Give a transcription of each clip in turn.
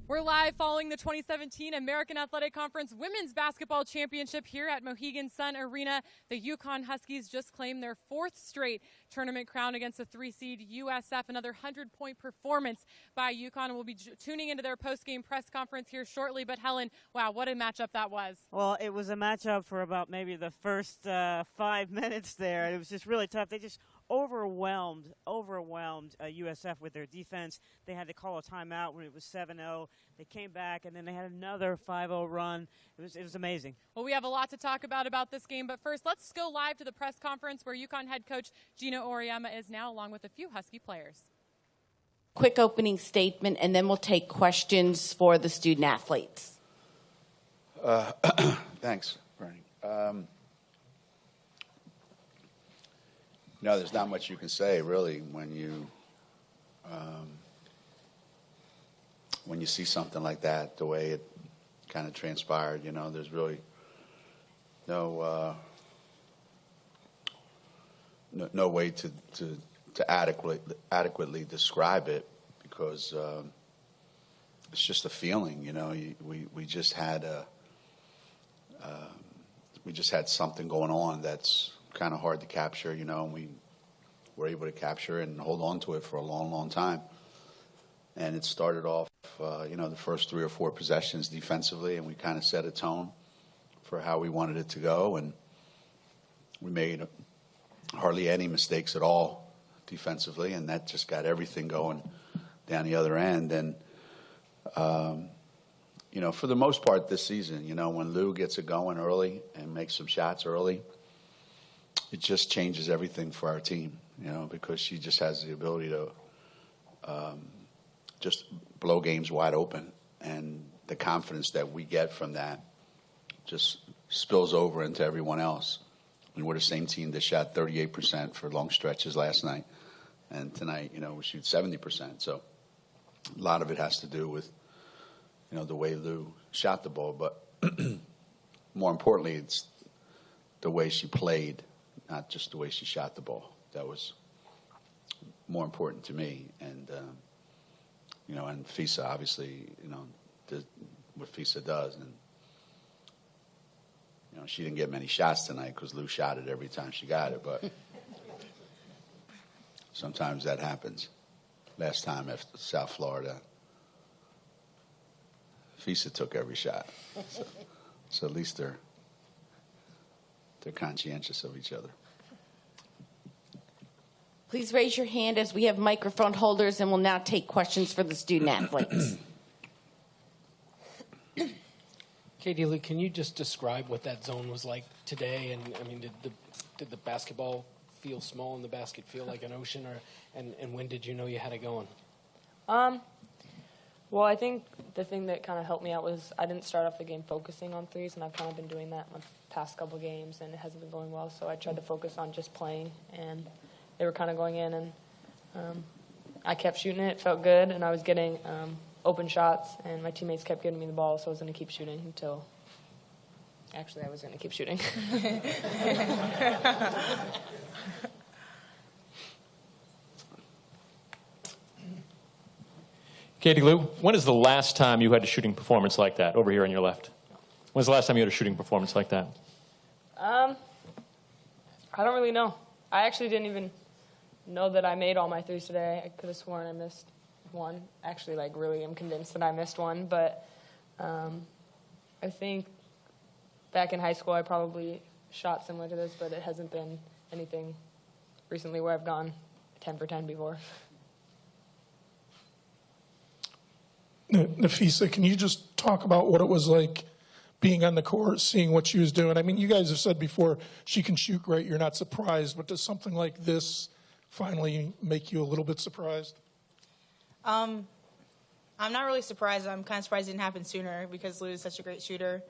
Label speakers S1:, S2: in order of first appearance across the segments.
S1: We're live following the 2017 American Athletic Conference Women's Basketball Championship here at Mohegan Sun Arena. The UConn Huskies just claimed their 4th straight tournament crown against the 3-seed USF. Another 100-point performance by UConn. We'll be tuning into their post-game press conference here shortly. But Helen, wow, what a matchup that was.
S2: Well, it was a matchup for about maybe the first 5 minutes there. It was just really tough. They just overwhelmed USF with their defense. They had to call a timeout when it was 7-0. They came back, and then they had another 5-0 run. It was amazing.
S1: Well, we have a lot to talk about this game, but first, let's go live to the press conference where UConn head coach Gina Auriemma is now, along with a few Husky players.
S3: Quick opening statement, and then we'll take questions for the student athletes.
S4: Thanks, Bernie. No, there's not much you can say, really, when you see something like that, the way it kind of transpired. You know, there's really no way to adequately describe it, because it's just a feeling. You know, we just had something going on that's kind of hard to capture, you know, and we were able to capture it and hold on to it for a long, long time. And it started off, the first 3 or 4 possessions defensively, and we kind of set a tone for how we wanted it to go. And we made hardly any mistakes at all defensively, and that just got everything going down the other end. And, for the most part this season, when Lou gets it going early and makes some shots early, it just changes everything for our team, because she just has the ability to just blow games wide open. And the confidence that we get from that just spills over into everyone else. And we're the same team that shot 38% for long stretches last night. And tonight, we shoot 70%. So a lot of it has to do with, the way Lou shot the ball. But more importantly, it's the way she played, not just the way she shot the ball. That was more important to me. And, and FISA obviously, did what FISA does. And, she didn't get many shots tonight because Lou shot it every time she got it. But sometimes that happens. Last time after South Florida, FISA took every shot. So at least they're conscientious of each other.
S3: Please raise your hand as we have microphone holders, and we'll now take questions for the student athletes.
S5: Katie Lee, can you just describe what that zone was like today? And I mean, did the basketball feel small and the basket feel like an ocean, and when did you know you had it going?
S6: Well, I think the thing that kind of helped me out was I didn't start off the game focusing on threes, and I've kind of been doing that in the past couple games, and it hasn't been going well. So I tried to focus on just playing, and they were kind of going in, and I kept shooting it. It felt good, and I was getting open shots, and my teammates kept giving me the ball, so I was going to keep shooting until – actually, I was going to keep shooting.
S7: Katie Lou, when is the last time you had a shooting performance like that, over here on your left? When's the last time you had a shooting performance like that?
S6: I don't really know. I actually didn't even know that I made all my threes today. I could have sworn I missed one. Actually, really, I'm convinced that I missed one. But I think back in high school, I probably shot similar to this, but it hasn't been anything recently where I've gone 10 for 10 before.
S8: Nafisa, can you just talk about what it was like being on the court, seeing what she was doing? I mean, you guys have said before she can shoot great, you're not surprised, but does something like this finally make you a little bit surprised?
S9: I'm not really surprised. I'm kind of surprised it didn't happen sooner because Lou is such a great shooter.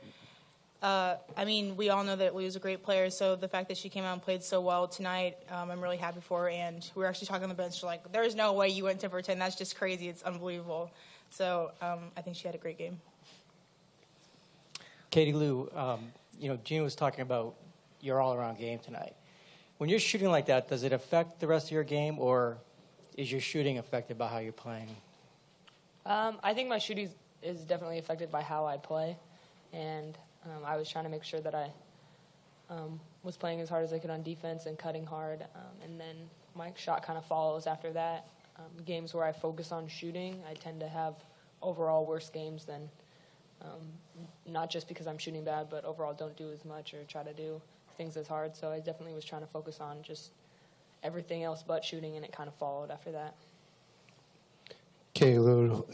S9: We all know that Lou's a great player, so the fact that she came out and played so well tonight, I'm really happy for her. And we were actually talking on the bench, like, there's no way you went 10 for 10. That's just crazy. It's unbelievable. So I think she had a great game.
S10: Katie Lou, Gina was talking about your all-around game tonight. When you're shooting like that, does it affect the rest of your game, or is your shooting affected by how you're playing?
S6: I think my shooting's is definitely affected by how I play, and I was trying to make sure that I was playing as hard as I could on defense and cutting hard, and then my shot kind of follows after that. Games where I focus on shooting, I tend to have overall worse games than, not just because I'm shooting bad, but overall don't do as much or try to do things as hard. So I definitely was trying to focus on just everything else but shooting, and it kind of followed after that.
S11: Okay, Lou,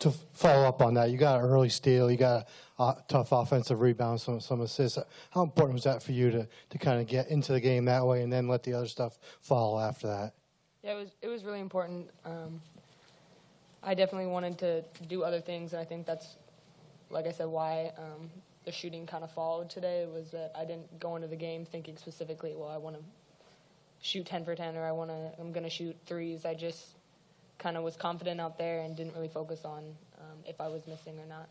S11: to follow up on that, you got an early steal, you got a tough offensive rebound, some assists. How important was that for you to kind of get into the game that way and then let the other stuff follow after that?
S6: Yeah, it was really important. I definitely wanted to do other things, and I think that's, like I said, why the shooting kind of followed today, was that I didn't go into the game thinking specifically, well, I want to shoot 10 for 10 or I'm going to shoot threes. I just kind of was confident out there and didn't really focus on if I was missing or not.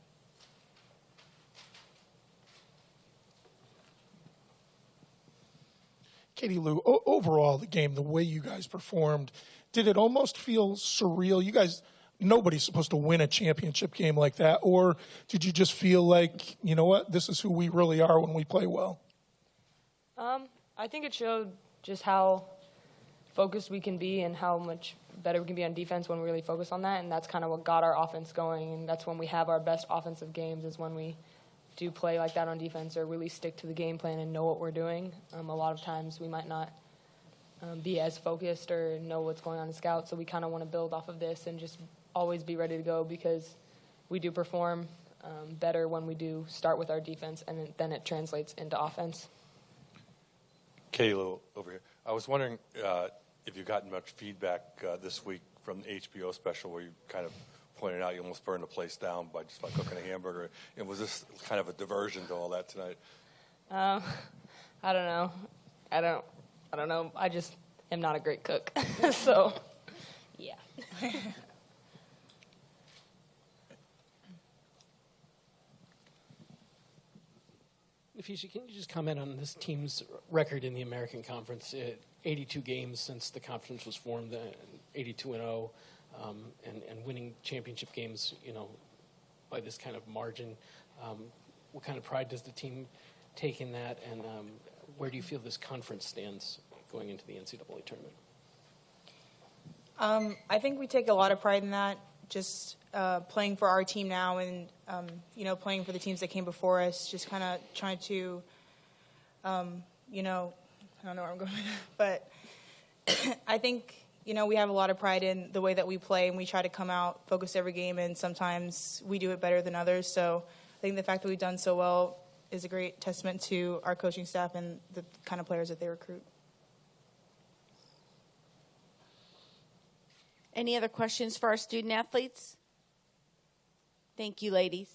S8: Katie Lou, overall, the game, the way you guys performed, did it almost feel surreal? You guys, nobody's supposed to win a championship game like that. Or did you just feel like, you know what, this is who we really are when we play well?
S6: I think it showed just how focused we can be and how much better we can be on defense when we really focus on that. And that's kind of what got our offense going. And that's when we have our best offensive games, is when we do play like that on defense or really stick to the game plan and know what we're doing. A lot of times we might not be as focused or know what's going on in scout, so we kind of want to build off of this and just always be ready to go, because we do perform better when we do start with our defense, and then it translates into offense.
S12: Katie over here. I was wondering if you've gotten much feedback this week from the HBO special, where you kind of pointed out you almost burned the place down by cooking a hamburger. And was this kind of a diversion to all that tonight?
S6: I don't know. I don't know. I just am not a great cook. So, yeah.
S5: Nafisha, can you just comment on this team's record in the American Conference? 82 games since the conference was formed, 82-0, and winning championship games, by this kind of margin. What kind of pride does the team take in that, and where do you feel this conference stands going into the NCAA tournament?
S9: I think we take a lot of pride in that, just playing for our team now and, playing for the teams that came before us, just kind of trying to, I don't know where I'm going with that, but I think, we have a lot of pride in the way that we play, and we try to come out, focus every game, and sometimes we do it better than others. So I think the fact that we've done so well is a great testament to our coaching staff and the kind of players that they recruit.
S3: Any other questions for our student athletes? Thank you, ladies.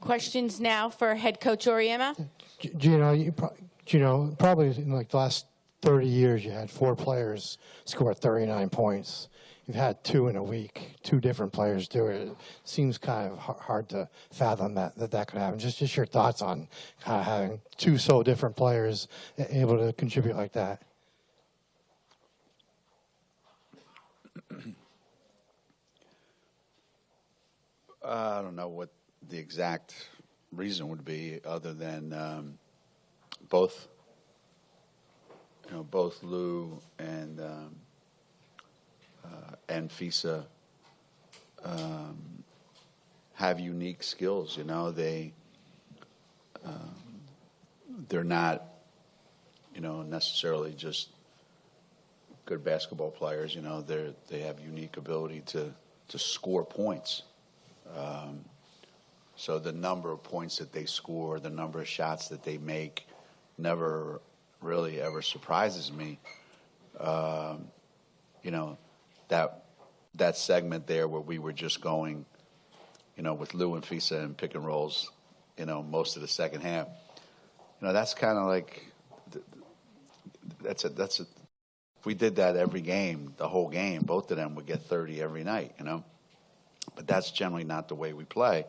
S3: Questions now for head coach Auriemma.
S11: Probably in like the last 30 years, you had 4 players score 39 points. You've had 2 in a week, 2 different players do it. It seems kind of hard to fathom that could happen. Just your thoughts on kind of having 2 so different players able to contribute like that.
S4: I don't know what the exact reason would be, other than both Lou and FISA have unique skills. They're not necessarily just good basketball players. They have unique ability to score points. So the number of points that they score, the number of shots that they make, never really ever surprises me. That segment there where we were just going, with Lou and FISA and pick and rolls, most of the second half. That's kind of like that's a If we did that every game, the whole game, both of them would get 30 every night, But that's generally not the way we play.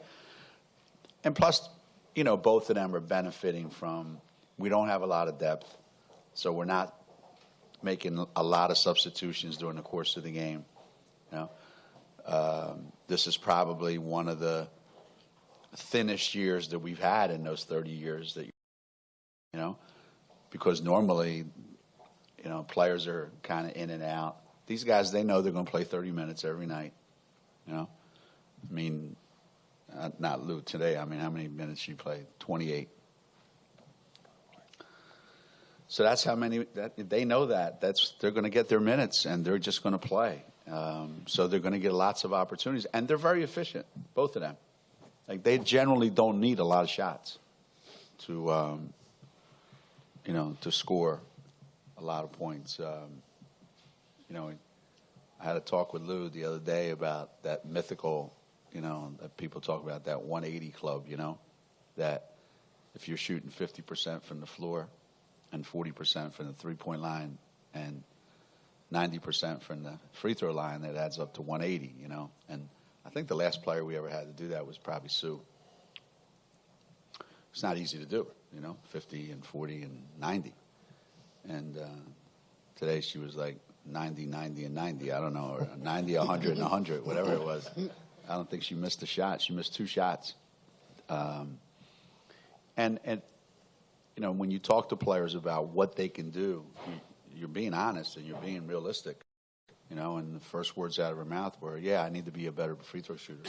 S4: And plus, both of them are benefiting from, we don't have a lot of depth, so we're not making a lot of substitutions during the course of the game. This is probably one of the thinnest years that we've had in those 30 years that, because normally, players are kind of in and out. These guys, they know they're going to play 30 minutes every night, I mean, not Lou today. I mean, how many minutes you played? 28. So that's how many. They know that. They're going to get their minutes, and they're just going to play. So they're going to get lots of opportunities, and they're very efficient, both of them. Like they generally don't need a lot of shots to, to score a lot of points. I had a talk with Lou the other day about that mythical, that people talk about, that 180 club, that if you're shooting 50% from the floor and 40% from the three-point line and 90% from the free throw line, that adds up to 180, And I think the last player we ever had to do that was probably Sue. It's not easy to do, 50 and 40 and 90. And today she was like 90, 90, and 90. I don't know, or 90, 100, and 100, whatever it was. I don't think she missed a shot. She missed 2 shots. And when you talk to players about what they can do, you're being honest and you're being realistic. And the first words out of her mouth were, yeah, I need to be a better free throw shooter.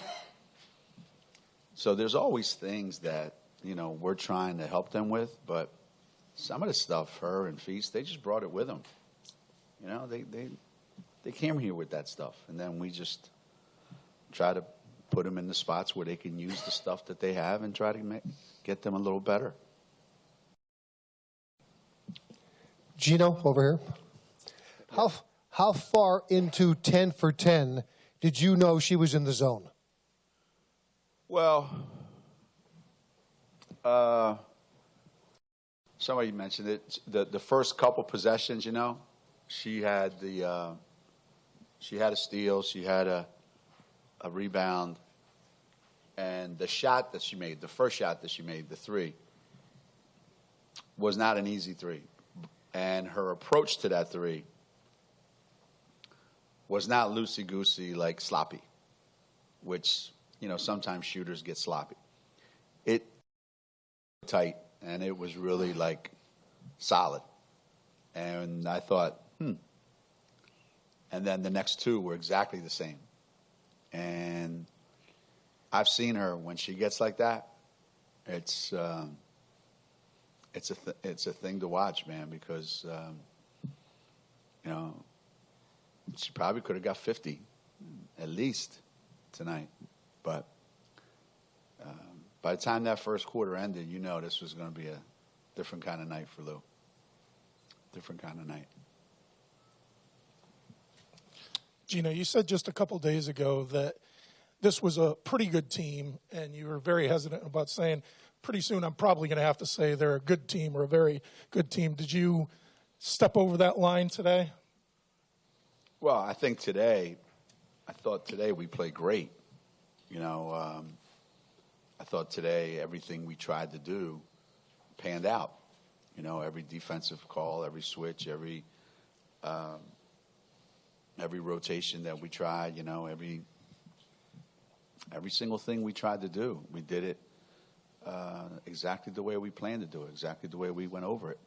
S4: So there's always things that, we're trying to help them with, but some of the stuff, her and Feast, they just brought it with them. They came here with that stuff, and then we just try to put them in the spots where they can use the stuff that they have and try to get them a little better.
S13: Gino, over here. How far into 10 for 10 did you know she was in the zone?
S4: Well, somebody mentioned it. The first couple possessions, she had a steal, she had a rebound, and the shot that she made, the first shot that she made, the 3, was not an easy 3. And her approach to that 3 was not loosey-goosey, like sloppy, which, sometimes shooters get sloppy. It tight, and it was really, like, solid. And I thought, And then the next 2 were exactly the same. And I've seen her when she gets like that. It's a thing to watch, man, because she probably could have got 50 at least tonight. But by the time that first quarter ended, this was going to be a different kind of night for Lou. Different kind of night.
S8: Gino, you said just a couple days ago that this was a pretty good team, and you were very hesitant about saying, pretty soon I'm probably going to have to say they're a good team or a very good team. Did you step over that line today?
S4: Well, I think I thought today we played great. I thought today everything we tried to do panned out. Every defensive call, every switch, every rotation that we tried, every single thing we tried to do, we did it exactly the way we planned to do it, exactly the way we went over it.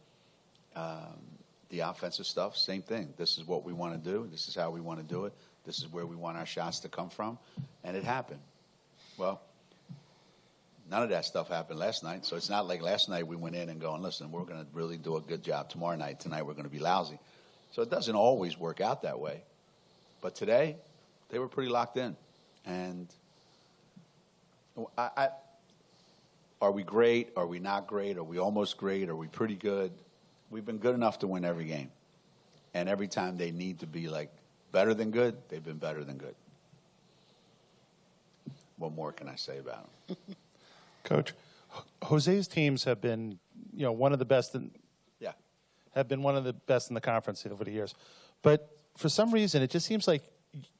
S4: The offensive stuff, same thing. This is what we want to do. This is how we want to do it. This is where we want our shots to come from. And it happened. Well, none of that stuff happened last night. So it's not like last night we went in and going, listen, we're going to really do a good job tomorrow night. Tonight we're going to be lousy. So it doesn't always work out that way. But today, they were pretty locked in. And are we great? Are we not great? Are we almost great? Are we pretty good? We've been good enough to win every game. And every time they need to be like better than good, they've been better than good. What more can I say about them?
S14: Coach, Jose's teams have been, one of the best have been one of the best in the conference over the years. But for some reason, it just seems like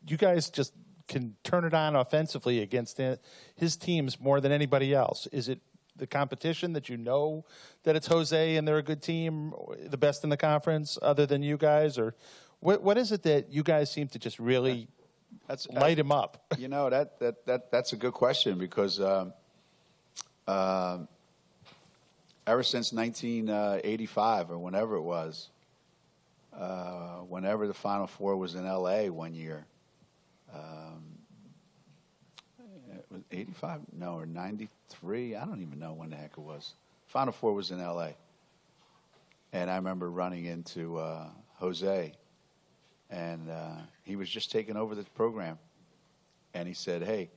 S14: you guys just can turn it on offensively against his teams more than anybody else. Is it the competition that you know that it's Jose and they're a good team, the best in the conference, other than you guys? Or what is it that you guys seem to just really light him up?
S4: You know, that's a good question because ever since 1985 or whenever it was, whenever the Final Four was in L.A. one year, it was 85? No, or 93? I don't even know when the heck it was. Final Four was in L.A. And I remember running into Jose, and he was just taking over the program. And he said, hey,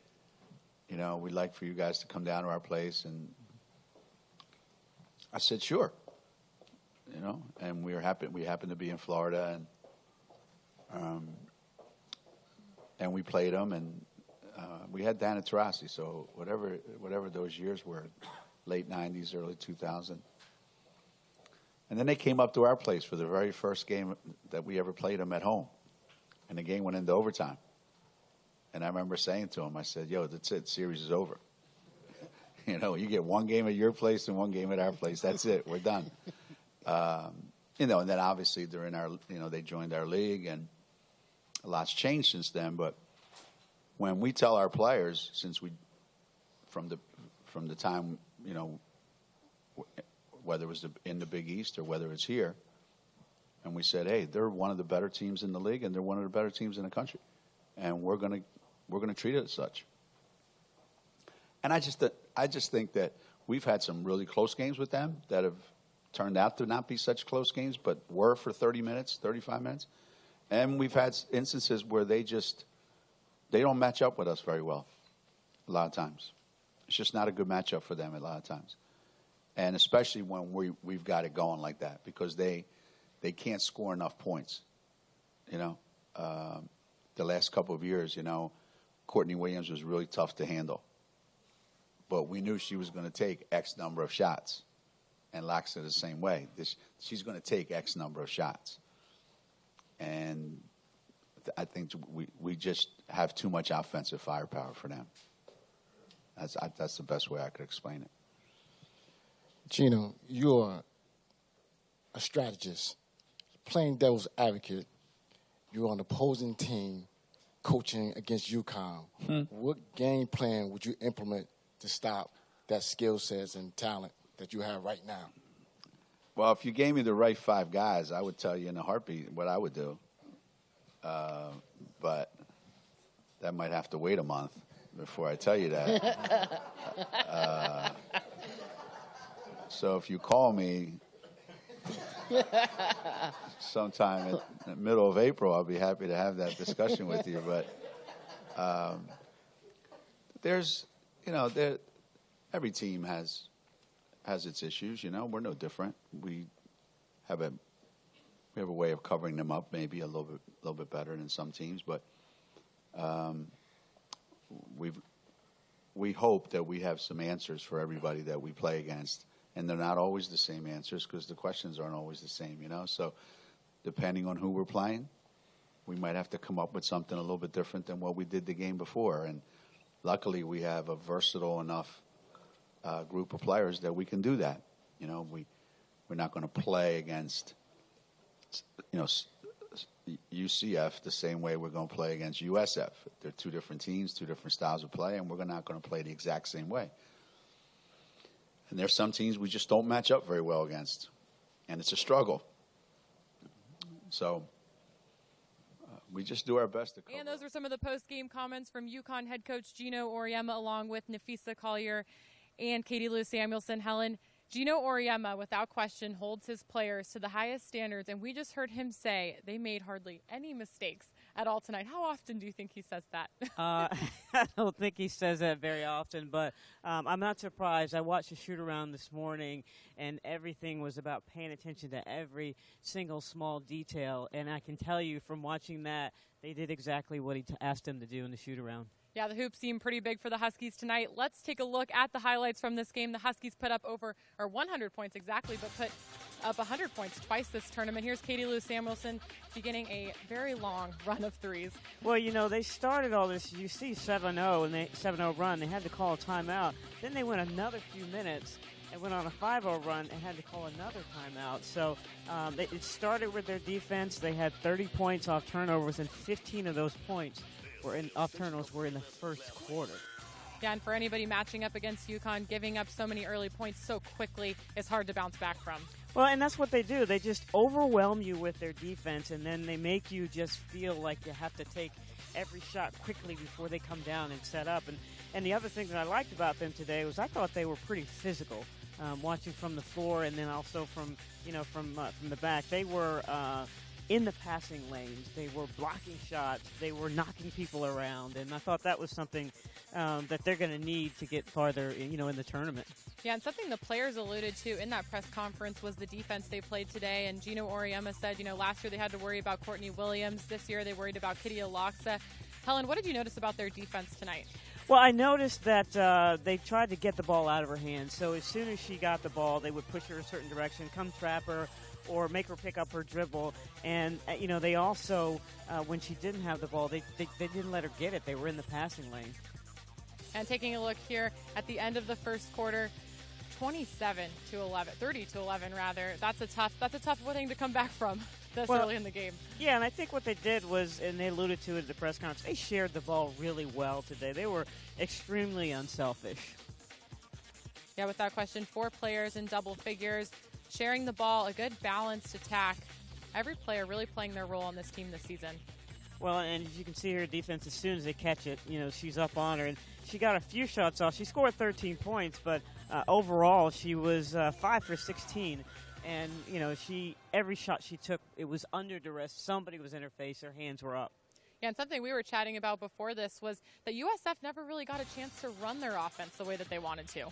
S4: you know, we'd like for you guys to come down to our place. And I said, sure. You know, and we happened to be in Florida, and we played them, and we had Dana Taurasi, so whatever those years were, late 90s, early 2000. And then they came up to our place for the very first game that we ever played them at home, and the game went into overtime. And I remember saying to him, I said, yo, that's it, series is over. You know, you get one game at your place and one game at our place. That's it, we're done. You know, and then obviously they're in our, you know, they joined our league, and a lot's changed since then. But when we tell our players, since we, from the time, you know, whether it was in the Big East or whether it's here, and we said, hey, they're one of the better teams in the league, and they're one of the better teams in the country, and we're gonna treat it as such. And I just think that we've had some really close games with them that have turned out to not be such close games, but were for 30 minutes, 35 minutes. And we've had instances where they don't match up with us very well a lot of times. It's just not a good matchup for them a lot of times. And especially when we've got it going like that, because they can't score enough points. You know, the last couple of years, you know, Courtney Williams was really tough to handle. But we knew she was going to take X number of shots. And Laxa the same way. She's going to take X number of shots. And I think we just have too much offensive firepower for them. That's the best way I could explain it.
S15: Gino, you're a strategist. Playing devil's advocate, you're on the opposing team coaching against UConn. What game plan would you implement to stop that skill sets and talent that you have right now?
S4: Well, if you gave me the right five guys, I would tell you in a heartbeat what I would do. But that might have to wait a month before I tell you that. So if you call me sometime in the middle of April, I'll be happy to have that discussion with you. But there's, you know, every team has its issues. You know, we're no different. We have a way of covering them up, maybe a little bit better than some teams. But we hope that we have some answers for everybody that we play against, and they're not always the same answers because the questions aren't always the same. You know, so depending on who we're playing, we might have to come up with something a little bit different than what we did the game before. And luckily, we have a versatile enough group of players that we can do that. You know, we're not going to play against, you know, UCF the same way we're going to play against USF. They're two different teams, two different styles of play, and we're not going to play the exact same way. And there's some teams we just don't match up very well against, and it's a struggle. So we just do our best to cover.
S1: And those were some of the post-game comments from UConn head coach Gino Auriemma, along with Nafisa Collier and Katie Lou Samuelson. Helen, Gino Auriemma, without question, holds his players to the highest standards, and we just heard him say they made hardly any mistakes at all tonight. How often do you think he says that?
S2: I don't think he says that very often, but I'm not surprised. I watched the shoot-around this morning, and everything was about paying attention to every single small detail, and I can tell you from watching that, they did exactly what he asked them to do in the shoot-around.
S1: Yeah, the hoops seem pretty big for the Huskies tonight. Let's take a look at the highlights from this game. The Huskies put up 100 points exactly, but put up 100 points twice this tournament. Here's Katie Lou Samuelson beginning a very long run of threes.
S2: Well, they started all this, you see 7-0, and 7-0 run. They had to call a timeout. Then they went another few minutes and went on a 5-0 run and had to call another timeout. So it started with their defense. They had 30 points off turnovers, and 15 of those points off turnovers were in the first quarter.
S1: Yeah, and for anybody matching up against UConn, giving up so many early points so quickly is hard to bounce back from.
S2: Well, and that's what they do. They just overwhelm you with their defense, and then they make you just feel like you have to take every shot quickly before they come down and set up. And the other thing that I liked about them today was I thought they were pretty physical, watching from the floor and then also from the back. They were in the passing lanes. They were blocking shots. They were knocking people around, and I thought that was something that they're going to need to get farther, in the tournament.
S1: Yeah, and something the players alluded to in that press conference was the defense they played today. And Gino Auriemma said, last year they had to worry about Courtney Williams. This year they worried about Kitty Alaksa. Helen, what did you notice about their defense tonight?
S2: Well, I noticed that they tried to get the ball out of her hands. So as soon as she got the ball, they would push her a certain direction, come trap her, or make her pick up her dribble. And, they also, when she didn't have the ball, they didn't let her get it. They were in the passing lane.
S1: And taking a look here at the end of the first quarter, 30-11 rather. That's a tough thing to come back from this early in the game.
S2: Yeah, and I think what they did was, and they alluded to it at the press conference, they shared the ball really well today. They were extremely unselfish.
S1: Yeah, without question, 4 players in double figures, sharing the ball, a good balanced attack. Every player really playing their role on this team this season.
S2: Well, and as you can see her defense, as soon as they catch it, she's up on her. And she got a few shots off. She scored 13 points, but overall she was 5 for 16. And, every shot she took, it was under duress. Somebody was in her face. Her hands were up.
S1: Yeah, and something we were chatting about before this was that USF never really got a chance to run their offense the way that they wanted to.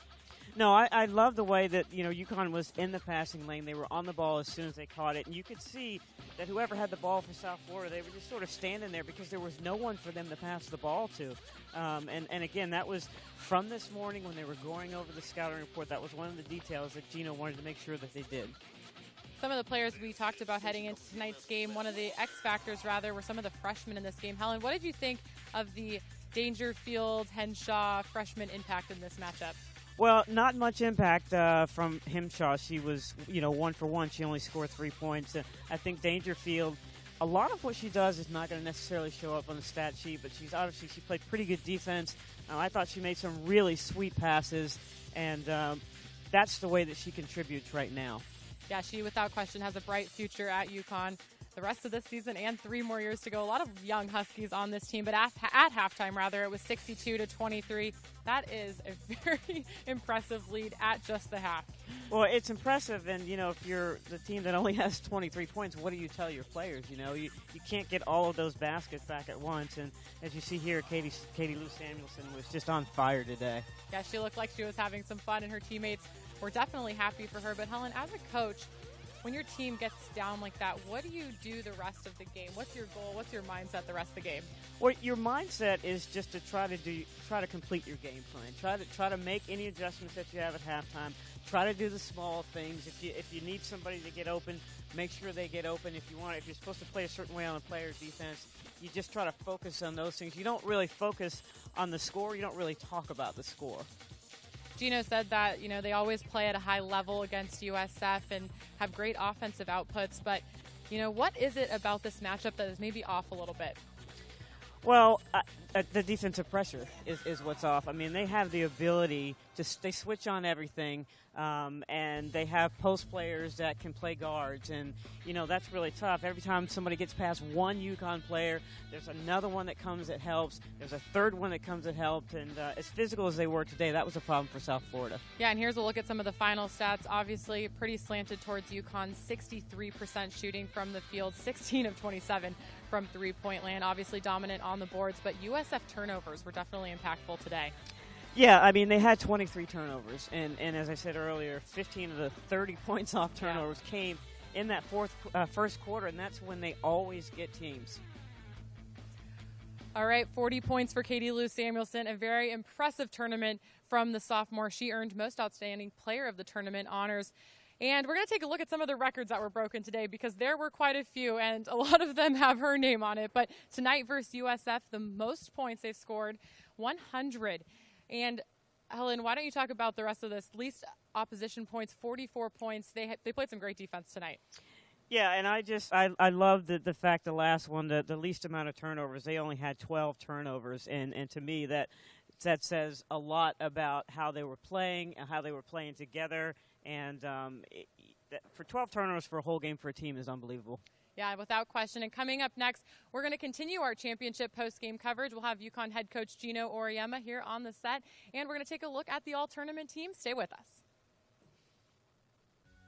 S2: No, I love the way that, UConn was in the passing lane. They were on the ball as soon as they caught it. And you could see that whoever had the ball for South Florida, they were just sort of standing there because there was no one for them to pass the ball to. And again, that was from this morning when they were going over the scouting report. That was one of the details that Gino wanted to make sure that they did.
S1: Some of the players we talked about heading into tonight's game, one of the X factors, rather, were some of the freshmen in this game. Helen, what did you think of the Dangerfield, Henshaw freshman impact in this matchup?
S2: Well, not much impact from Henshaw. She was, 1 for 1. She only scored 3 points. I think Dangerfield, a lot of what she does is not going to necessarily show up on the stat sheet, but she played pretty good defense. I thought she made some really sweet passes, and that's the way that she contributes right now.
S1: Yeah, she without question has a bright future at UConn the rest of this season and 3 more years to go. A lot of young Huskies on this team, but at halftime, rather, it was 62-23. That is a very impressive lead at just the half.
S2: Well, it's impressive, and, if you're the team that only has 23 points, what do you tell your players? You can't get all of those baskets back at once, and as you see here, Katie Lou Samuelson was just on fire today.
S1: Yeah, she looked like she was having some fun, and her teammates were definitely happy for her. But, Helen, as a coach, when your team gets down like that, what do you do the rest of the game? What's your goal? What's your mindset the rest of the game?
S2: Well, your mindset is just to try to complete your game plan. Try to make any adjustments that you have at halftime. Try to do the small things. If you need somebody to get open, make sure they get open. If you're supposed to play a certain way on a player's defense, you just try to focus on those things. You don't really focus on the score. You don't really talk about the score.
S1: Gino said that, they always play at a high level against USF and have great offensive outputs. But, what is it about this matchup that is maybe off a little bit?
S2: Well, the defensive pressure is what's off. I mean, they have the ability they switch on everything, and they have post players that can play guards, and that's really tough. Every time somebody gets past one UConn player, there's another one that comes that helps. There's a third one that comes that helps, and as physical as they were today, that was a problem for South Florida.
S1: Yeah, and here's a look at some of the final stats. Obviously, pretty slanted towards UConn. 63% shooting from the field, 16 of 27 from three-point land. Obviously dominant on the boards, but USF turnovers were definitely impactful today.
S2: Yeah, I mean, they had 23 turnovers, and as I said earlier, 15 of the 30 points off turnovers came in that first quarter, and that's when they always get teams.
S1: All right, 40 points for Katie Lou Samuelson, a very impressive tournament from the sophomore. She earned Most Outstanding Player of the Tournament honors. And we're going to take a look at some of the records that were broken today because there were quite a few, and a lot of them have her name on it. But tonight versus USF, the most points they've scored, 100. And Helen, why don't you talk about the rest of this? Least opposition points, 44 points. They played some great defense tonight.
S2: Yeah, and I love the fact the last one, the least amount of turnovers. They only had 12 turnovers, and to me that says a lot about how they were playing and how they were playing together. And for 12 turnovers for a whole game for a team is unbelievable.
S1: Yeah, without question. And coming up next, we're going to continue our championship post-game coverage. We'll have UConn head coach Gino Auriemma here on the set, and we're going to take a look at the all-tournament team. Stay with us.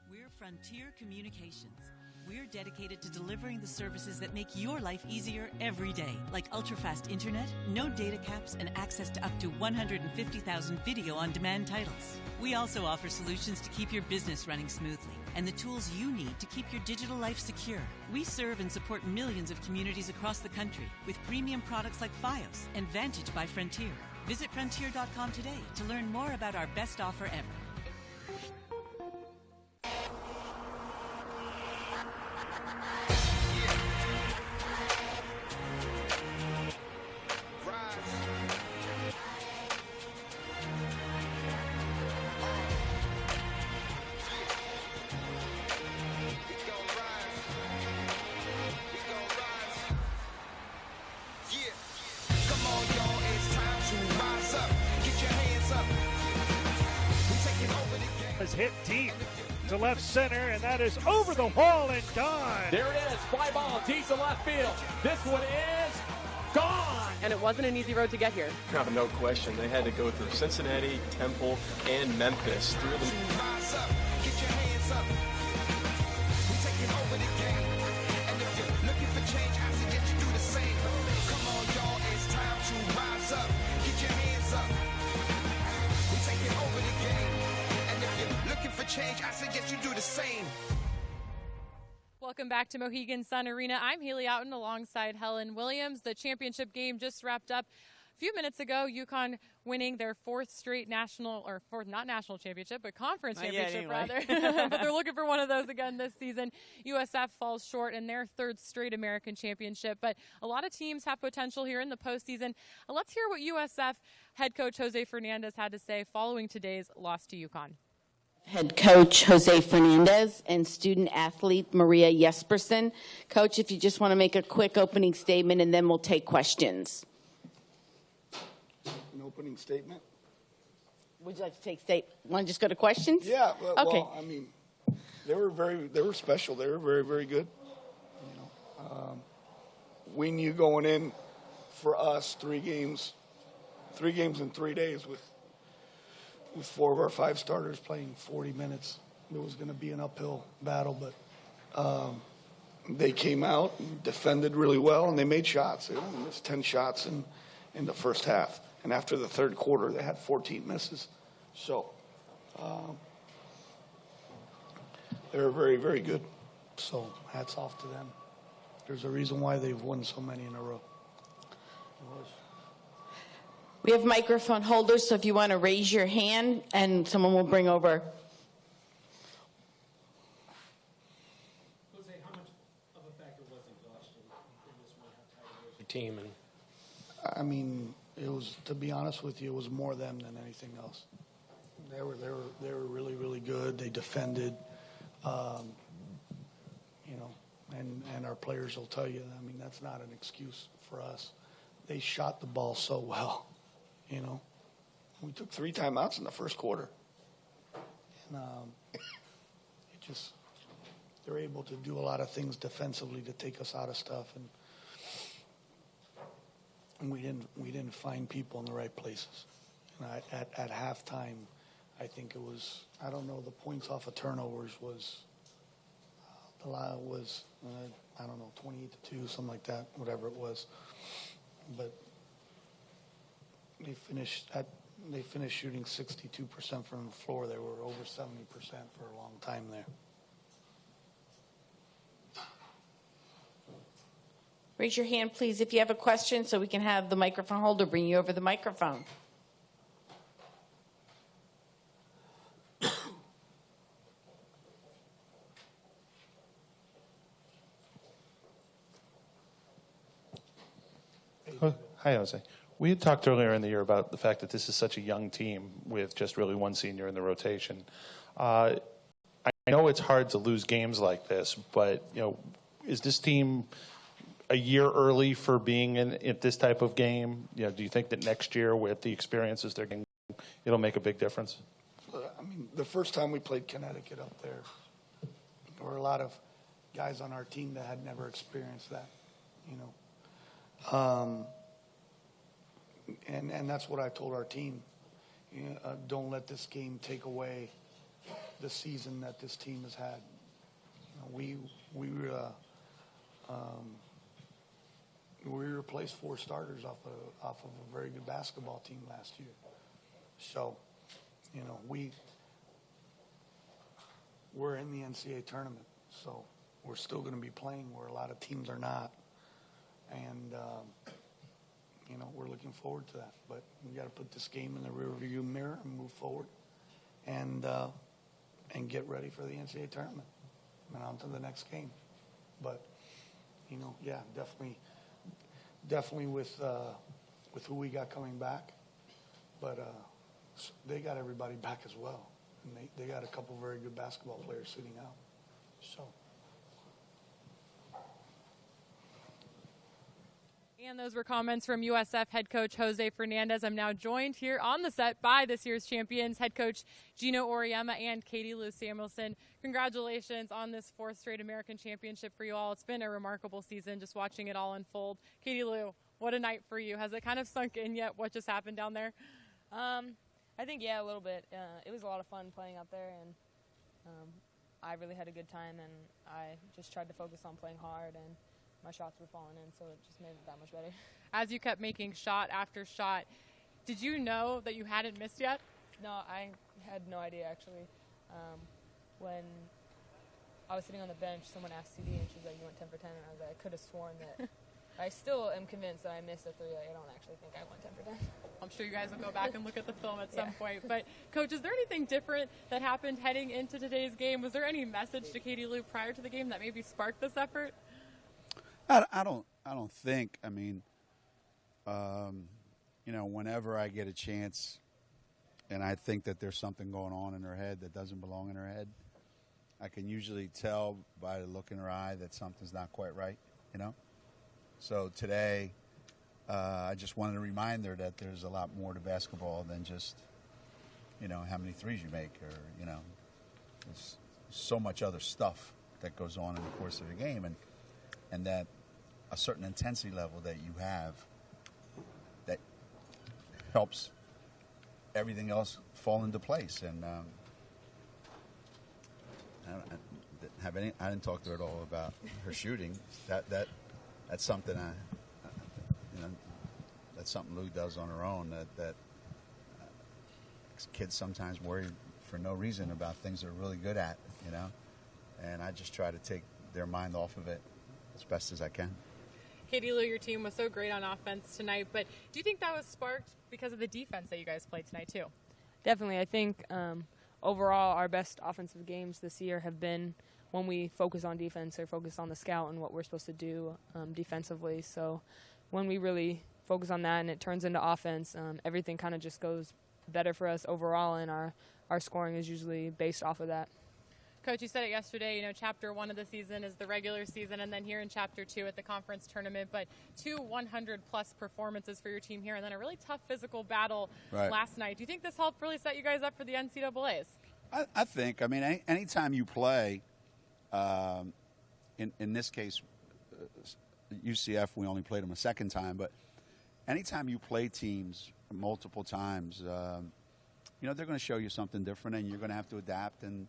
S16: We're Frontier Communications. We're dedicated to delivering the services that make your life easier every day, like ultra-fast internet, no data caps, and access to up to 150,000 video-on-demand titles. We also offer solutions to keep your business running smoothly and the tools you need to keep your digital life secure. We serve and support millions of communities across the country with premium products like Fios and Vantage by Frontier. Visit Frontier.com today to learn more about our best offer ever.
S17: Hit deep to left center, and that is over the wall and gone.
S18: There it is, fly ball deep to left field. This one is gone.
S19: And it wasn't an easy road to get here.
S20: No question. They had to go through Cincinnati, Temple, and Memphis. Through the
S1: change, I suggest you do the same. Welcome back to Mohegan Sun Arena. I'm Haley Outen alongside Helen Williams. The championship game just wrapped up a few minutes ago. UConn winning their fourth straight not national championship, but conference championship rather. But they're looking for one of those again this season. USF falls short in their third straight American championship. But a lot of teams have potential here in the postseason. Let's hear what USF head coach Jose Fernandez had to say following today's loss to UConn.
S3: Head coach Jose Fernandez and student athlete Maria Jespersen. Coach, if you just want to make a quick opening statement, and then we'll take questions.
S21: An opening statement?
S3: Would you like to want to just go to questions?
S21: Yeah. Well,
S3: okay.
S21: I mean, they were special. They were very, very good. We knew going in for us 3 games in 3 days with 4 of our 5 starters playing 40 minutes. It was going to be an uphill battle, but they came out and defended really well, and they made shots. They only missed 10 shots in the first half. And after the third quarter, they had 14 misses. So they were very, very good. So hats off to them. There's a reason why they've won so many in a row.
S3: We have microphone holders, so if you want to raise your hand, and someone will bring over.
S5: Jose, how much of a factor was exhaustion in this one? How tired was your team?
S21: I mean, it was, to be honest with you, it was more them than anything else. They were really, really good. They defended, and our players will tell you. I mean, that's not an excuse for us. They shot the ball so well. We took 3 timeouts in the first quarter. And they're able to do a lot of things defensively to take us out of stuff. And we didn't find people in the right places. And at halftime, I think it was, I don't know, the points off of turnovers was, the line was, I don't know, 28-2, something like that, whatever it was. But they finished shooting 62% from the floor. They were over 70% for a long time there.
S3: Raise your hand, please, if you have a question so we can have the microphone holder bring you over the microphone.
S14: Hi, Jose. We had talked earlier in the year about the fact that this is such a young team with just really one senior in the rotation. I know it's hard to lose games like this, but is this team a year early for being in this type of game? Do you think that next year, with the experiences they're getting, it'll make a big difference?
S21: I mean, the first time we played Connecticut up there were a lot of guys on our team that had never experienced that, And that's what I told our team. Don't let this game take away the season that this team has had. We replaced 4 starters off of a very good basketball team last year. So, we're in the NCAA tournament, so we're still going to be playing where a lot of teams are not, and we're looking forward to that. But we got to put this game in the rearview mirror and move forward, and get ready for the NCAA tournament and on to the next game. But yeah, definitely with who we got coming back, but they got everybody back as well, and they got a couple very good basketball players sitting out. So.
S1: And those were comments from USF head coach Jose Fernandez. I'm now joined here on the set by this year's champions, head coach Gino Auriemma and Katie Lou Samuelson. Congratulations on this 4th straight American championship for you all. It's been a remarkable season just watching it all unfold. Katie Lou, what a night for you. Has it kind of sunk in yet what just happened down there?
S6: I think, yeah, a little bit. It was a lot of fun playing out there, and I really had a good time, and I just tried to focus on playing hard, and my shots were falling in, so it just made it that much better.
S1: As you kept making shot after shot, did you know that you hadn't missed yet?
S6: No, I had no idea, actually. When I was sitting on the bench, someone asked CD, and she was like, "You went 10 for 10," and I was like, I could have sworn that. I still am convinced that I missed a 3. I don't actually think I went 10 for 10.
S1: I'm sure you guys will go back and look at the film at some point. But, Coach, is there anything different that happened heading into today's game? Was there any message to Katie Lou prior to the game that maybe sparked this effort?
S19: I don't think. I mean, whenever I get a chance and I think that there's something going on in her head that doesn't belong in her head, I can usually tell by the look in her eye that something's not quite right, So today, I just wanted to remind her that there's a lot more to basketball than just, how many threes you make or, there's so much other stuff that goes on in the course of the game. And that a certain intensity level that you have that helps everything else fall into place. And I didn't talk to her at all about her shooting. That's something that's something Lou does on her own. That kids sometimes worry for no reason about things they're really good at, And I just try to take their mind off of it as best as I can.
S1: Katie Lou, your team was so great on offense tonight, but do you think that was sparked because of the defense that you guys played tonight too?
S6: Definitely. I think overall our best offensive games this year have been when we focus on defense or focus on the scout and what we're supposed to do defensively. So when we really focus on that and it turns into offense, everything kind of just goes better for us overall, and our scoring is usually based off of that.
S1: Coach, you said it yesterday, chapter 1 of the season is the regular season, and then here in chapter 2 at the conference tournament, but 2 100-plus performances for your team here, and then a really tough physical battle last night. Do you think this helped really set you guys up for the NCAAs?
S19: I think. I mean, anytime you play, in this case, UCF, we only played them a second time, but anytime you play teams multiple times, they're going to show you something different, and you're going to have to adapt and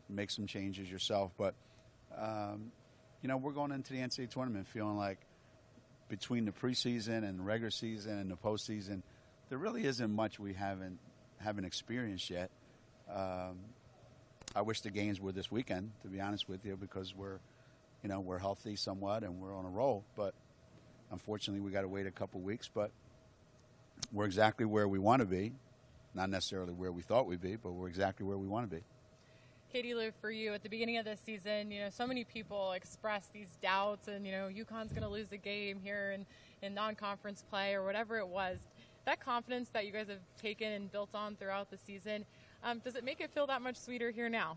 S19: make some changes yourself. But, we're going into the NCAA tournament feeling like between the preseason and the regular season and the postseason, there really isn't much we haven't experienced yet. I wish the games were this weekend, to be honest with you, because we're we're healthy somewhat and we're on a roll. But unfortunately, we got to wait a couple weeks. But we're exactly where we want to be. Not necessarily where we thought we'd be, but we're exactly where we want to be.
S1: Katie Lou, for you, at the beginning of this season, so many people expressed these doubts and, UConn's going to lose a game here in non-conference play or whatever it was. That confidence that you guys have taken and built on throughout the season, does it make it feel that much sweeter here now?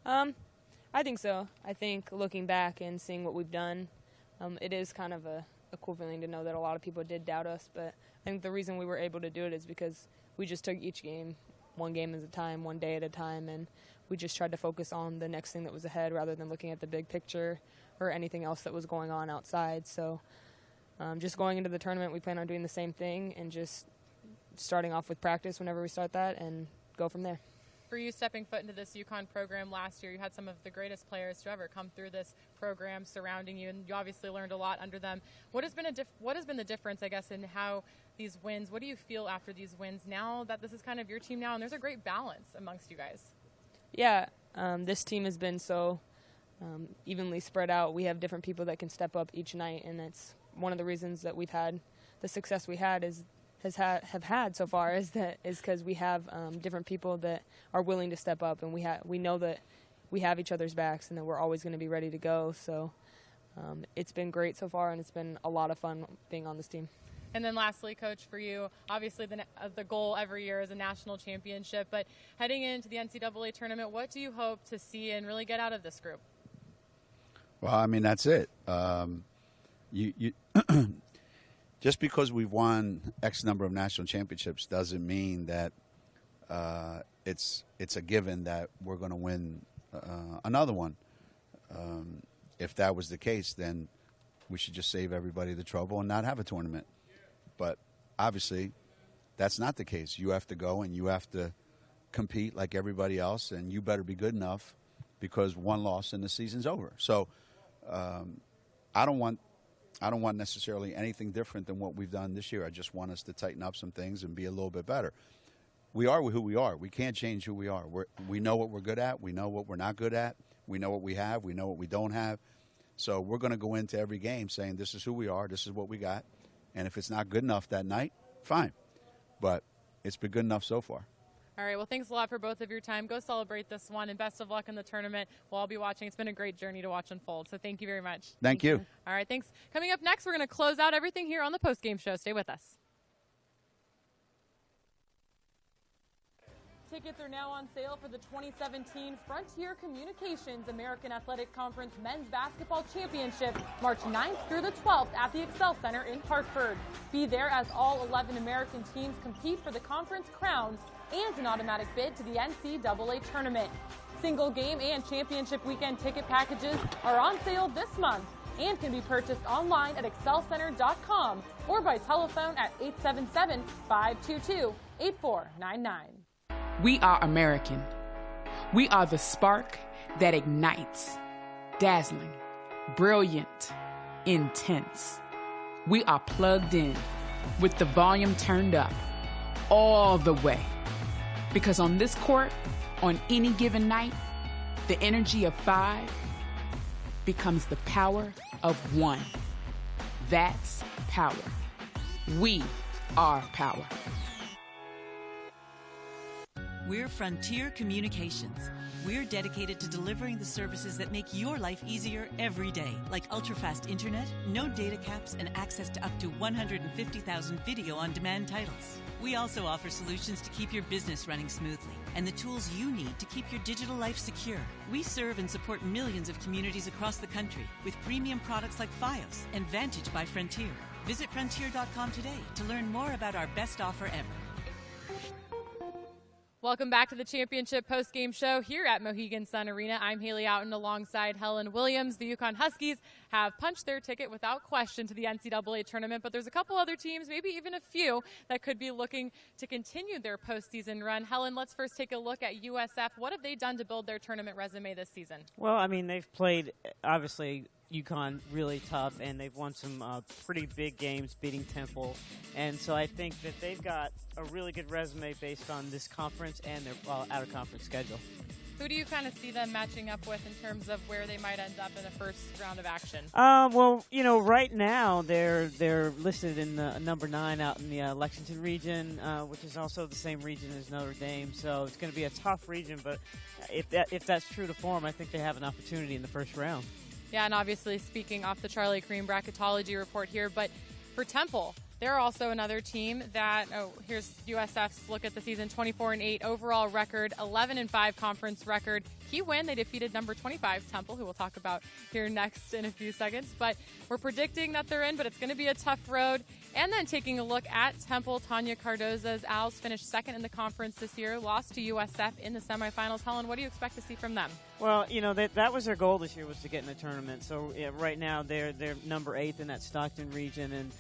S6: I think so. I think looking back and seeing what we've done, it is kind of a cool feeling to know that a lot of people did doubt us. But I think the reason we were able to do it is because we just took each game, one game at a time, one day at a time, and we just tried to focus on the next thing that was ahead rather than looking at the big picture or anything else that was going on outside. So just going into the tournament, we plan on doing the same thing and just starting off with practice whenever we start that and go from there.
S1: For you, stepping foot into this UConn program last year, you had some of the greatest players to ever come through this program surrounding you, and you obviously learned a lot under them. What has been the difference, I guess, in how these wins, what do you feel after these wins now that this is kind of your team now and there's a great balance amongst you guys?
S6: Yeah, this team has been so evenly spread out. We have different people that can step up each night, and that's one of the reasons that we've had the success we had have had so far is because we have different people that are willing to step up, and we know that we have each other's backs and that we're always going to be ready to go. So it's been great so far, and it's been a lot of fun being on this team.
S1: And then lastly, Coach, for you, obviously the goal every year is a national championship, but heading into the NCAA tournament, what do you hope to see and really get out of this group?
S19: Well, I mean, that's it. You just because we've won X number of national championships doesn't mean that it's a given that we're going to win another one. If that was the case, then we should just save everybody the trouble and not have a tournament. But obviously, that's not the case. You have to go and you have to compete like everybody else, and you better be good enough because one loss and the season's over. So I don't want necessarily anything different than what we've done this year. I just want us to tighten up some things and be a little bit better. We are who we are. We can't change who we are. We know what we're good at. We know what we're not good at. We know what we have. We know what we don't have. So we're going to go into every game saying this is who we are. This is what we got. And if it's not good enough that night, fine. But it's been good enough so far.
S1: All right, well, thanks a lot for both of your time. Go celebrate this one, and best of luck in the tournament. We'll all be watching. It's been a great journey to watch unfold, so thank you very much.
S19: Thank you.
S1: All right, thanks. Coming up next, we're going to close out everything here on the Postgame Show. Stay with us. Tickets are now on sale for the 2017 Frontier Communications American Athletic Conference Men's Basketball Championship, March 9th through the 12th at the Xcel Center in Hartford. Be there as all 11 American teams compete for the conference crowns and an automatic bid to the NCAA tournament. Single game and championship weekend ticket packages are on sale this month and can be purchased online at excelcenter.com or by telephone at 877-522-8499.
S7: We are American. We are the spark that ignites. Dazzling, brilliant, intense. We are plugged in with the volume turned up all the way. Because on this court, on any given night, the energy of 5 becomes the power of 1. That's power. We are power.
S16: We're Frontier Communications. We're dedicated to delivering the services that make your life easier every day, like ultra-fast internet, no data caps, and access to up to 150,000 video-on-demand titles. We also offer solutions to keep your business running smoothly and the tools you need to keep your digital life secure. We serve and support millions of communities across the country with premium products like Fios and Vantage by Frontier. Visit Frontier.com today to learn more about our best offer ever.
S1: Welcome back to the Championship Postgame Show here at Mohegan Sun Arena. I'm Haley Outen alongside Helen Williams. The UConn Huskies have punched their ticket without question to the NCAA tournament, but there's a couple other teams, maybe even a few, that could be looking to continue their postseason run. Helen, let's first take a look at USF. What have they done to build their tournament resume this season?
S2: Well, I mean, they've played, obviously, UConn really tough, and they've won some pretty big games beating Temple. And so I think that they've got a really good resume based on this conference and their out-of-conference schedule.
S1: Who do you kind of see them matching up with in terms of where they might end up in the first round of action?
S2: Well, right now they're listed in number 9 out in the Lexington region, which is also the same region as Notre Dame. So it's going to be a tough region, but if that's true to form, I think they have an opportunity in the first round.
S1: Yeah, and obviously speaking off the Charlie Cream bracketology report here, but for Temple, they're also another team that, here's USF's look at the season, 24-8 overall record, 11-5 conference record. Key win, they defeated number 25 Temple, who we'll talk about here next in a few seconds. But we're predicting that they're in, but it's going to be a tough road. And then taking a look at Temple, Tanya Cardoza's Owls finished second in the conference this year, lost to USF in the semifinals. Helen, what do you expect to see from them?
S2: Well, that was their goal this year, was to get in the tournament. So right now they're number 8 in that Stockton region, and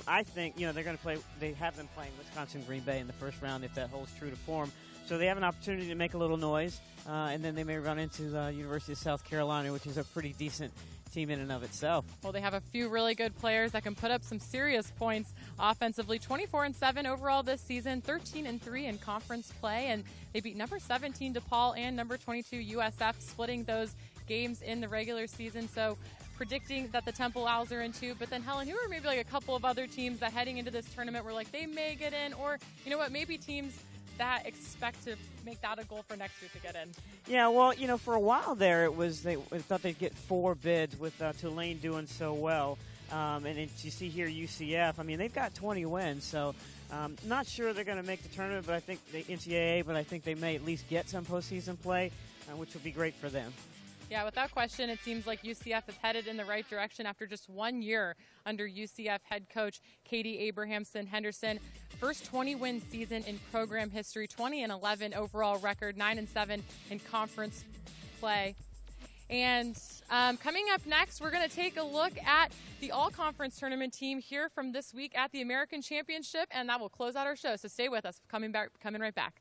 S2: I think they're going to play. They have them playing Wisconsin Green Bay in the first round if that holds true to form. So they have an opportunity to make a little noise, and then they may run into the University of South Carolina, which is a pretty decent team in and of itself.
S1: Well, they have a few really good players that can put up some serious points offensively. 24-7 overall this season, 13-3 in conference play, and they beat number 17 DePaul and number 22 USF, splitting those games in the regular season. So predicting that the Temple Owls are in 2. But then, Helen, who are maybe like a couple of other teams that heading into this tournament were like they may get in, or maybe teams that expect to make that a goal for next year to get in?
S2: Yeah, well, for a while there, they thought they'd get 4 bids with Tulane doing so well. And you see here UCF, they've got 20 wins, so not sure they're going to make the tournament, but I think the NCAA, but I think they may at least get some postseason play, which would be great for them.
S1: Yeah, without question, it seems like UCF is headed in the right direction after just 1 year under UCF head coach Katie Abrahamson-Henderson. First 20-win season in program history, 20-11 overall record, 9-7 in conference play. And coming up next, we're going to take a look at the all-conference tournament team here from this week at the American Championship, and that will close out our show. So stay with us. Coming right back.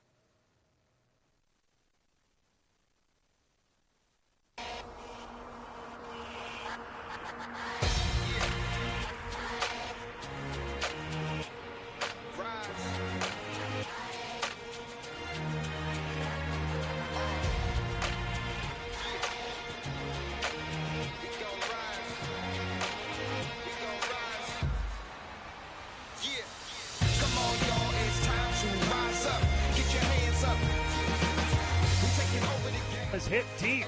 S17: Hit deep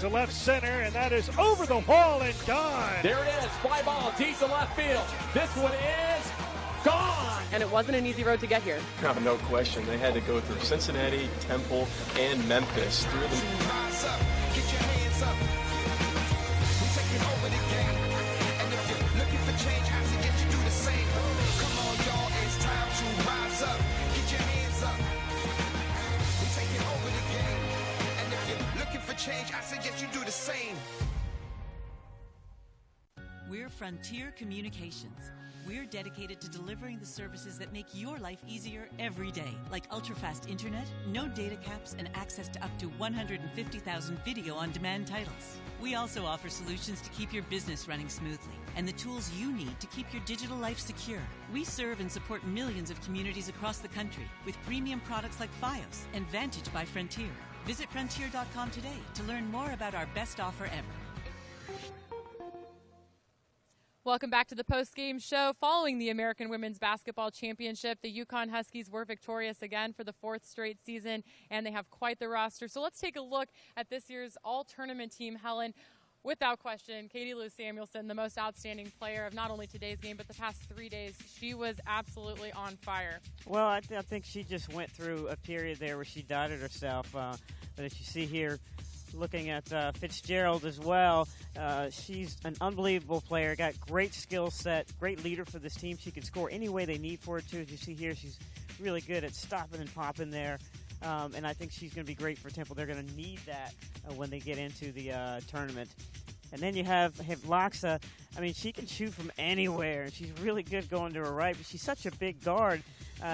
S17: to left center, and that is over the wall and gone.
S18: There it is, fly ball deep to left field. This one is gone.
S1: And it wasn't an easy road to get here.
S20: No question. They had to go through Cincinnati, Temple, and Memphis through the.
S10: Rise up, get your hands up. We're taking over the game. And if you're looking for change, I suggest you do the same. Come on, y'all, it's time to rise up. Get your hands up. We're taking over the game. And if you're looking for change, I suggest you do the same.
S16: We're Frontier Communications. We're dedicated to delivering the services that make your life easier every day, like ultra-fast internet, no data caps, and access to up to 150,000 video-on-demand titles. We also offer solutions to keep your business running smoothly and the tools you need to keep your digital life secure. We serve and support millions of communities across the country with premium products like Fios and Vantage by Frontier. Visit Frontier.com today to learn more about our best offer ever.
S1: Welcome back to the post-game show. Following the American Women's Basketball Championship, the UConn Huskies were victorious again for the 4th straight season, and they have quite the roster. So let's take a look at this year's all-tournament team, Helen. Without question, Katie Lou Samuelson, the most outstanding player of not only today's game, but the past 3 days. She was absolutely on fire.
S2: Well, I think she just went through a period there where she doubted herself. But as you see here, looking at Fitzgerald as well, she's an unbelievable player, got great skill set, great leader for this team. She can score any way they need for it to. As you see here, she's really good at stopping and popping there. And I think she's going to be great for Temple. They're going to need that when they get into the tournament. And then you have Loxa. I mean, she can shoot from anywhere, and she's really good going to her right. But she's such a big guard.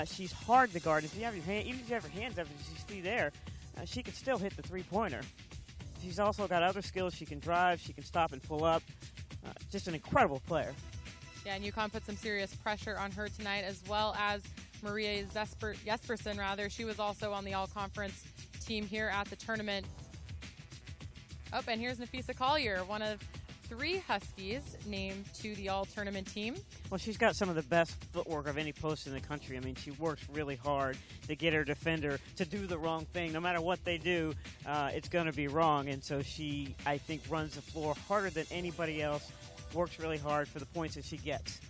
S2: She's hard to guard. If you have your hand, even if you have your hands up, as you see there, she can still hit the three-pointer. She's also got other skills. She can drive. She can stop and pull up. Just an incredible player.
S1: Yeah, and UConn put some serious pressure on her tonight, as well as Maria Jesperson, rather. She was also on the all-conference team here at the tournament. Oh, and here's Nafisa Collier, one of 3 Huskies named to the all-tournament team.
S2: Well, she's got some of the best footwork of any post in the country. I mean, she works really hard to get her defender to do the wrong thing. No matter what they do, it's going to be wrong. And so she, I think, runs the floor harder than anybody else, works really hard for the points that she gets.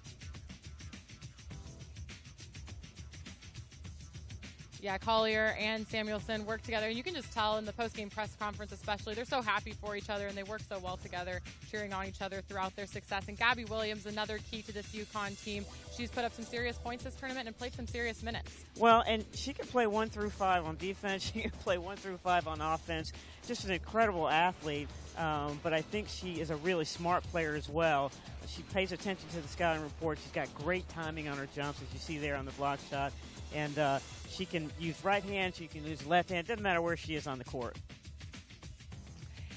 S1: Yeah, Collier and Samuelson work together. You can just tell in the post-game press conference especially, they're so happy for each other and they work so well together, cheering on each other throughout their success. And Gabby Williams, another key to this UConn team. She's put up some serious points this tournament and played some serious minutes.
S2: Well, and she can play 1 through 5 on defense. She can play 1 through 5 on offense. Just an incredible athlete, but I think she is a really smart player as well. She pays attention to the scouting report. She's got great timing on her jumps, as you see there on the block shot. And she can use right hand, she can use left hand. Doesn't matter where she is on the court.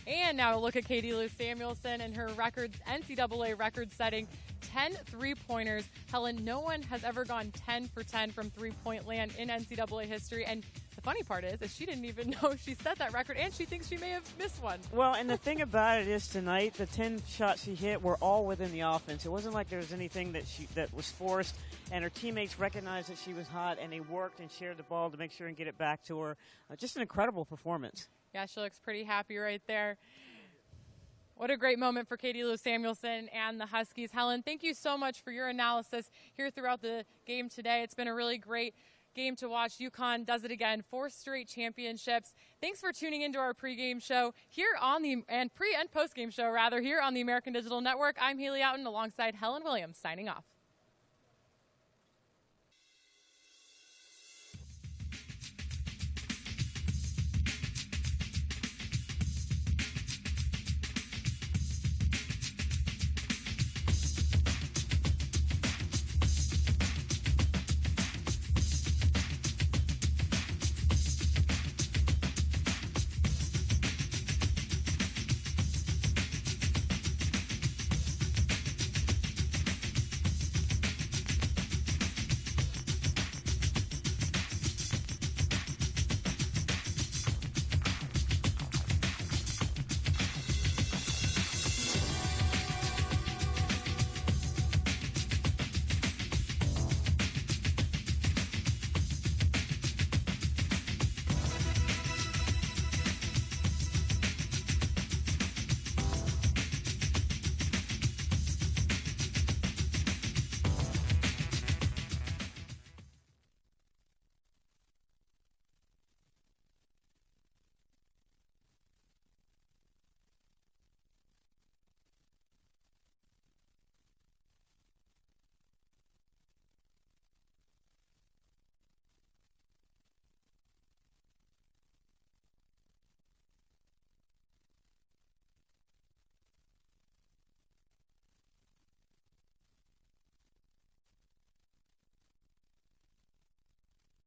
S1: And now a look at Katie Lou Samuelson and her NCAA record-setting 10 three-pointers. Helen, no one has ever gone 10 for 10 from three-point land in NCAA history. And the funny part is she didn't even know she set that record, and she thinks she may have missed one.
S2: Well, and the thing about it is tonight, the 10 shots she hit were all within the offense. It wasn't like there was anything that was forced, and her teammates recognized that she was hot, and they worked and shared the ball to make sure and get it back to her. Just an incredible performance.
S1: Yeah, she looks pretty happy right there. What a great moment for Katie Lou Samuelson and the Huskies. Helen, thank you so much for your analysis here throughout the game today. It's been a really great game to watch. UConn does it again, 4 straight championships. Thanks for tuning into our pregame show here on and post-game show rather here on the American Digital Network. I'm Haley Outen alongside Helen Williams signing off.